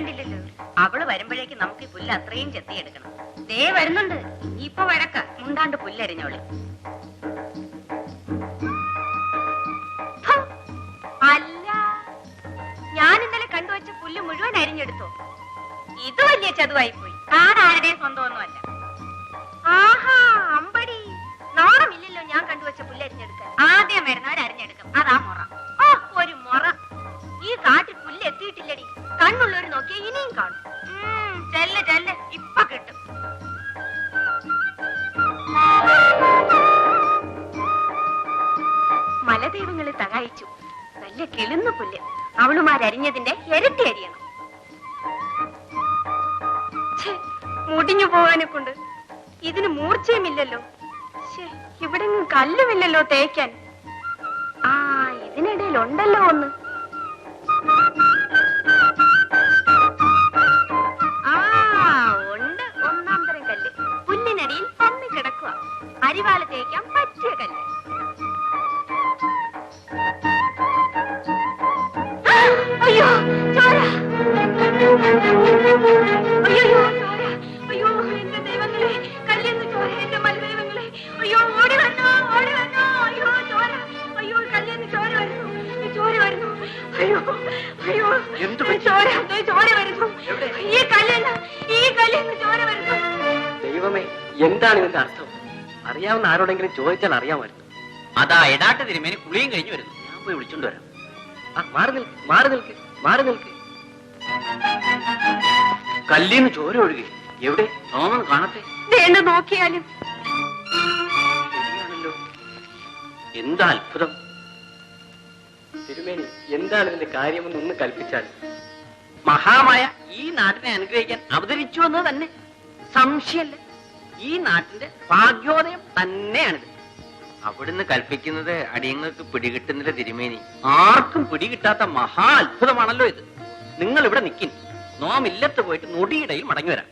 കണ്ടില്ലല്ലോ. അവള് വരുമ്പോഴേക്ക് നമുക്ക് ഈ പുല്ല് അത്രയും ചെത്തിയെടുക്കണം. ദേ വരുന്നുണ്ട്. ഇപ്പൊ വഴക്ക മുണ്ടാണ്ട് പുല്ലരിഞ്ഞോളി. അല്ല, ഞാൻ ഇന്നലെ കണ്ടുവച്ച പുല്ല് മുഴുവൻ അരിഞ്ഞെടുത്തോ? ഇത് വലിയ ചതുവായി പോയി. ആരുടെയും സ്വന്തമൊന്നുമല്ല. ആഹാ, അമ്പടി നാണമില്ലല്ലോ ഞാൻ കണ്ടുവച്ച പുല്ല് അരിഞ്ഞെടുക്കാൻ. ആദ്യം വരുന്നവർ അരിഞ്ഞെടുക്കും, അതാ മുറ. ഓ, ഒരു മുറ. ഈ കാട്ടിൽ പുല്ല് എത്തിയിട്ടില്ലടി. കണ്ണുള്ളവര് നോക്കിയ ഇനിയും കാണും. ചെല്ല് ചെല്ല്, ഇപ്പൊ കിട്ടും. മലദൈവങ്ങളെ തകായിച്ചു. നല്ല കിളുന്ന പുല്ല്. അവളുമാരരിഞ്ഞതിന്റെ ഇരട്ടി അരിയണം. മുടിഞ്ഞു പോകാനെ കൊണ്ട് ഇതിന് മൂർച്ചയുമില്ലല്ലോ. ഇവിടെങ്ങും കല്ലുമില്ലല്ലോ തേക്കാൻ. ആ, ഇതിനിടയിൽ ഉണ്ടല്ലോ ഒന്ന്. ആ, ഉണ്ട്. ഒന്നാം തരം കല്ല്. പുല്ലിനടിയിൽ പന്നി കിടക്കുക. അരിവാല തേക്കാൻ പറ്റിയ കല്ല്. അയ്യോ, ചോര! അയ്യോ, ചോര! അയ്യോ, എന്റെ ദൈവങ്ങളെ, കല്ലിന്ന് ചോര! എന്റെ മലദൈവങ്ങളെ! അയ്യോ, ഓടി വന്നോ, ഓടി വന്നോ! അയ്യോ, ചോര! അയ്യോ, കല്ലിന്ന് ചോര വരുന്നു, ചോര വരുന്നു! അയ്യോ, അയ്യോ, ചോര! ചോര വരുന്നു! ഈ കല്ലിന്ന് ചോര വരുന്നു! ദൈവമേ, എന്താണ് ഇതിന്റെ അർത്ഥം? അറിയാവുന്ന ആരോടെങ്കിലും ചോദിച്ചാൽ അറിയാമായിരുന്നു. അതാ എടാട്ട് തിരുമേനി കുളിയും കഴിഞ്ഞു വരുന്നു. ഞാൻ പോയി വിളിച്ചോണ്ട് വരാം. മാറി നിൽക്ക്, മാറി നിൽക്ക്, മാറി നിൽക്ക്. കല്ലിന്ന് ചോര ഒഴുകി. എവിടെ? തോമൻ കാണട്ടെ. വേണ്ട, നോക്കിയാലും. ശരിയാണല്ലോ. എന്താ അത്ഭുതം! തിരുമേനി, എന്താണ് ഇതിന്റെ കാര്യമെന്ന് ഒന്ന് കൽപ്പിച്ചാൽ. മഹാമായ ഈ നാട്ടിനെ അനുഗ്രഹിക്കാൻ അവതരിച്ചു എന്ന് തന്നെ സംശയമല്ല. ഈ നാട്ടിന്റെ ഭാഗ്യോദയം തന്നെയാണിത്. അവിടുന്ന് കൽപ്പിക്കുന്നത് അടിയങ്ങൾക്ക് പിടികിട്ടുന്നില്ല തിരുമേനി. ആർക്കും പിടികിട്ടാത്ത മഹാ അത്ഭുതമാണല്ലോ ഇത്. നിങ്ങൾ ഇവിടെ നിൽക്കിൻ. നോമില്ലത്ത് പോയിട്ട് നൊടിയിടയിൽ മടങ്ങി വരാം.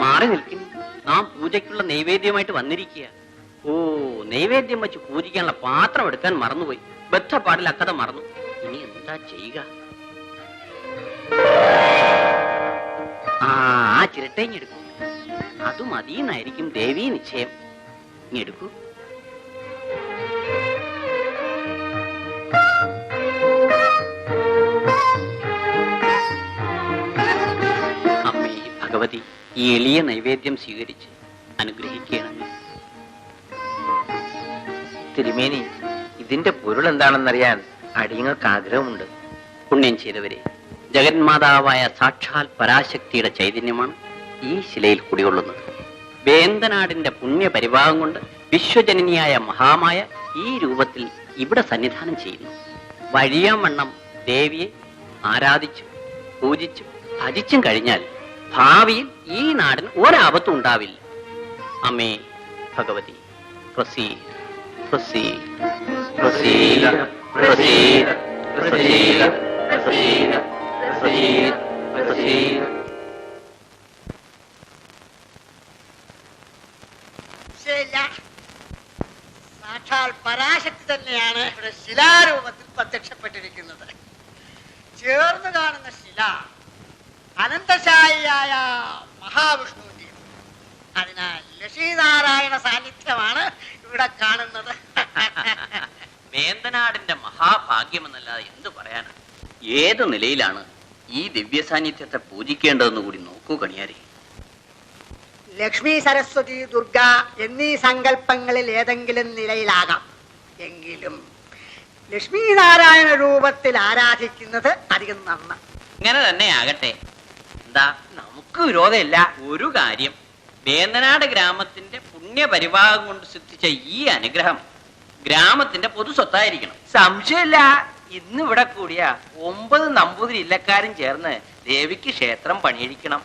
മാറി നിൽക്കിൻ. നാം പൂജയ്ക്കുള്ള നൈവേദ്യമായിട്ട് വന്നിരിക്കുക. ഓ, നൈവേദ്യം വെച്ച് പൂജിക്കാനുള്ള പാത്രം എടുക്കാൻ മറന്നുപോയി. ബദ്ധപ്പാടിൽ അക്കഥ മറന്നു. ഇനി എന്താ ചെയ്യുക? ആ ചിരട്ടഞ്ഞെടുക്കൂ. അത് മതിയെന്നായിരിക്കും ദേവീ നിശ്ചയം. ഇനി എടുക്കൂ. അമ്മേ ഭഗവതി, ഈ എളിയ നൈവേദ്യം സ്വീകരിച്ച് അനുഗ്രഹിക്കണമേ. തിരുമേനി, ഇതിന്റെ പൊരുൾ എന്താണെന്നറിയാൻ അടിയങ്ങൾക്ക് ആഗ്രഹമുണ്ട്. പുണ്യം ചെയ്തവരെ, ജഗന്മാതാവായ സാക്ഷാൽ പരാശക്തിയുടെ ചൈതന്യമാണ് ഈ ശിലയിൽ കുടികൊള്ളുന്നത്. വേന്തനാടിന്റെ പുണ്യപരിഭാഗം കൊണ്ട് വിശ്വജനനിയായ മഹാമായ ഈ രൂപത്തിൽ ഇവിടെ സന്നിധാനം ചെയ്യുന്നു. വഴിയാം വണ്ണം ദേവിയെ ആരാധിച്ചും പൂജിച്ചും ഭജിച്ചും കഴിഞ്ഞാൽ ഭാവിയിൽ ഈ നാടിന് ഒരാപത്തും ഉണ്ടാവില്ല. അമ്മേ ഭഗവതി, പ്രസീദ് പ്രസീദ് പ്രസീദ് പ്രസീദ് പ്രസീദ് പ്രസീദ് പ്രസീദ് പ്രസീദ്. സാക്ഷാൽ പരാശക്തി തന്നെയാണ് ഇവിടെ ശിലാരൂപത്തിൽ പ്രത്യക്ഷപ്പെട്ടിരിക്കുന്നത്. ചേർന്ന് കാണുന്ന ശില അനന്തശായിയായ മഹാവിഷ്ണുവിന്റെ, അതിനാൽ ലക്ഷ്മീനാരായണ സാന്നിധ്യമാണ് ഇവിടെ കാണുന്നത്. വേന്തനാടിന്റെ മഹാഭാഗ്യമെന്നല്ലാതെ എന്തു പറയാനാണ്? ഏത് നിലയിലാണ് ഈ ദിവ്യ സാന്നിധ്യത്തെ പൂജിക്കേണ്ടതെന്ന് കൂടി നോക്കൂ കണിയാരെ. ലക്ഷ്മി, സരസ്വതി, ദുർഗ എന്നീ സങ്കല്പങ്ങളിൽ ഏതെങ്കിലും നിലയിലാകാം. എങ്കിലും ലക്ഷ്മി നാരായണ രൂപത്തിൽ ആരാധിക്കുന്നത് അധികം നന്ന്. ഇങ്ങനെ തന്നെ ആകട്ടെ. എന്താ, നമുക്ക് വിരോധമില്ല. ഒരു കാര്യം, വേന്തനാട് ഗ്രാമത്തിന്റെ പുണ്യപരിഭാഗം കൊണ്ട് സിദ്ധിച്ച ഈ അനുഗ്രഹം ഗ്രാമത്തിന്റെ പൊതു സ്വത്തായിരിക്കണം. സംശയമില്ല. ഇന്നിവിടെ കൂടിയ 9 നമ്പൂതിരി ഇല്ലക്കാരും ചേർന്ന് ദേവിക്ക് ക്ഷേത്രം പണിയിരിക്കണം.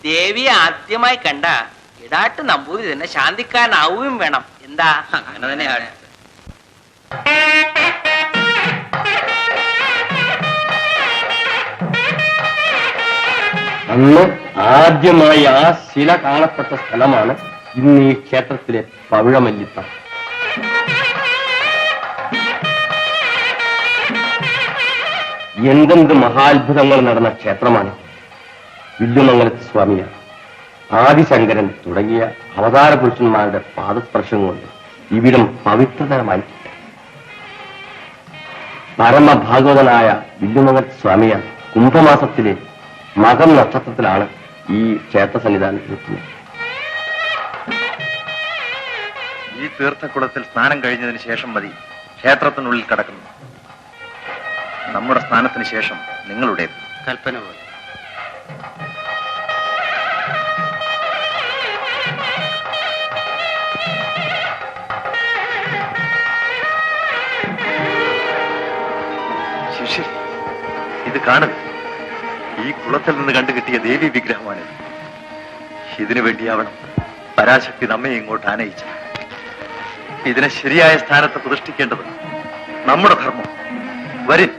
ദേവിയെ ആദ്യമായി കണ്ട ഇടാട്ട് നമ്പൂതിരി തന്നെ ശാന്തിക്കാരനാവുകയും വേണം. എന്താ? അങ്ങനെ തന്നെയാണ്. അന്ന് ആദ്യമായി ആ ശില കാണപ്പെട്ട സ്ഥലമാണ് ഇന്ന് ഈ ക്ഷേത്രത്തിലെ പവിഴമല്ലിത്തറ. എന്തെന്ത് മഹാത്ഭുതങ്ങൾ നടന്ന ക്ഷേത്രമാണ് വില്ലുമംഗലത്ത് സ്വാമിയാണ്. ആദിശങ്കരൻ തുടങ്ങിയ അവതാര പുരുഷന്മാരുടെ പാദസ്പർശം കൊണ്ട് ഇവിടം പവിത്രതരമായി. പരമഭാഗവതനായ വില്ലുമംഗലത്ത് സ്വാമിയാണ് കുംഭമാസത്തിലെ മകം നക്ഷത്രത്തിലാണ് ഈ ക്ഷേത്ര സന്നിധാനത്തിൽ എത്തുന്നത്. ഈ തീർത്ഥക്കുളത്തിൽ സ്നാനം കഴിഞ്ഞതിന് ശേഷം മതി ക്ഷേത്രത്തിനുള്ളിൽ കടക്കുന്നു. നമ്മുടെ സ്നാനത്തിന് ശേഷം നിങ്ങളുടെ കൽപ്പന പോലെ. ശിഷ്യർ, ഇത് കാണുക. ഈ കുളത്തിൽ നിന്ന് കണ്ടുകിട്ടിയ ദേവി വിഗ്രഹമാണിത്. ഇതിനു വേണ്ടിയാവണം പരാശക്തി നമ്മെ ഇങ്ങോട്ട് ആനയിച്ചത്. ഇതിനെ ശരിയായ സ്ഥാനത്ത് പ്രതിഷ്ഠിക്കേണ്ടത് നമ്മുടെ ധർമ്മം. വരും.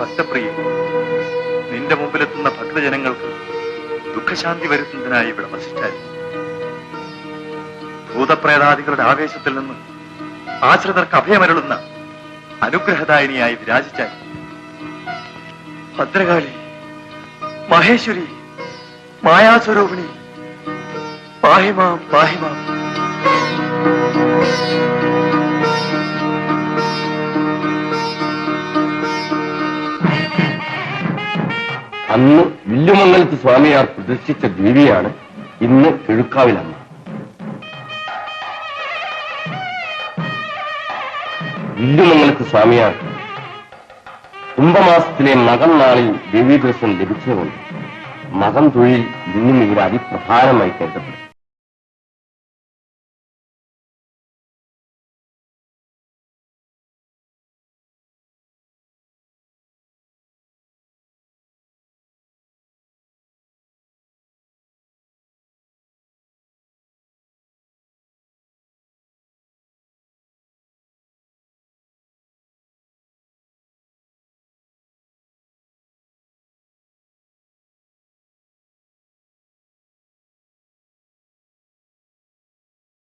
ഭക്തപ്രിയ, നിന്റെ മുമ്പിലെത്തുന്ന ഭക്തജനങ്ങൾക്ക് ദുഃഖശാന്തി വരുത്തുന്നതിനായി ഇവിടെ വസിച്ചാൽ ഭൂതപ്രേതാദികളുടെ ആവേശത്തിൽ നിന്ന് ആശ്രിതർക്ക് അഭയമരുളുന്ന അനുഗ്രഹദായിനിയായി വിരാജിച്ചാൽ ഭദ്രകാളി, മഹേശ്വരി, മായാസ്വരൂപിണി, പാഹിമാം പാഹിമാം. അന്ന് വില്ലുമംഗലത്ത് സ്വാമിയാർ പ്രതിഷ്ഠിച്ച ദേവിയാണ് ഇന്ന് കിഴുക്കാവിലമ്മ. വില്ലുമംഗലത്ത് സ്വാമിയാർ കുംഭമാസത്തിലെ മകം നാളിൽ ദേവീദർശനം ലഭിച്ചതുകൊണ്ട് മകം തൊഴിൽ ഇന്നും ഇവിടെ അതിപ്രധാനമായി കരുതപ്പെടും.